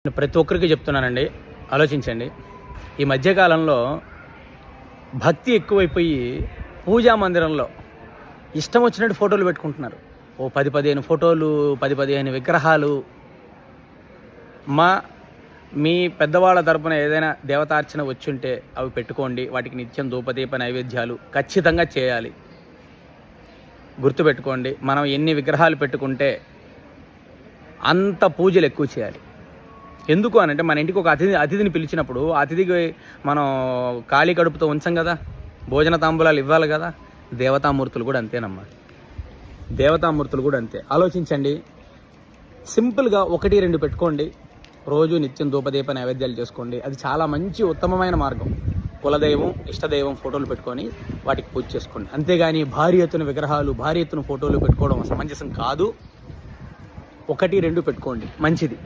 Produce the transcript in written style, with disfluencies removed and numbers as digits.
నేను ప్రతి ఒక్కరికి చెప్తున్నానండి, ఆలోచించండి. ఈ మధ్యకాలంలో భక్తి ఎక్కువైపోయి పూజా మందిరంలో ఇష్టం వచ్చినట్టు ఫోటోలు పెట్టుకుంటున్నారు. ఓ 10-15 ఫోటోలు, 10-15 విగ్రహాలు. మీ పెద్దవాళ్ళ తరపున ఏదైనా దేవతార్చన వచ్చుంటే అవి పెట్టుకోండి. వాటికి నిత్యం ధూపదీప నైవేద్యాలు ఖచ్చితంగా చేయాలి. గుర్తుపెట్టుకోండి, మనం ఎన్ని విగ్రహాలు పెట్టుకుంటే అంత పూజలు ఎక్కువ చేయాలి. ఎందుకు అనంటే, మన ఇంటికి ఒక అతిథిని పిలిచినప్పుడు అతిథికి మనం ఖాళీ కడుపుతో ఉంచం కదా, భోజన తాంబూలాలు ఇవ్వాలి కదా. దేవతామూర్తులు కూడా అంతేనమ్మా, దేవతామూర్తులు కూడా అంతే. ఆలోచించండి, సింపుల్గా 1-2 పెట్టుకోండి. రోజు నిత్యం ధూపదీప నైవేద్యాలు చేసుకోండి. అది చాలా మంచి ఉత్తమమైన మార్గం. కులదైవం, ఇష్టదైవం ఫోటోలు పెట్టుకొని వాటికి పూజ చేసుకోండి. అంతేగాని భారీ ఎత్తున విగ్రహాలు, భారీ ఎత్తున ఫోటోలు పెట్టుకోవడం సమంజసం కాదు. 1-2 పెట్టుకోండి, మంచిది.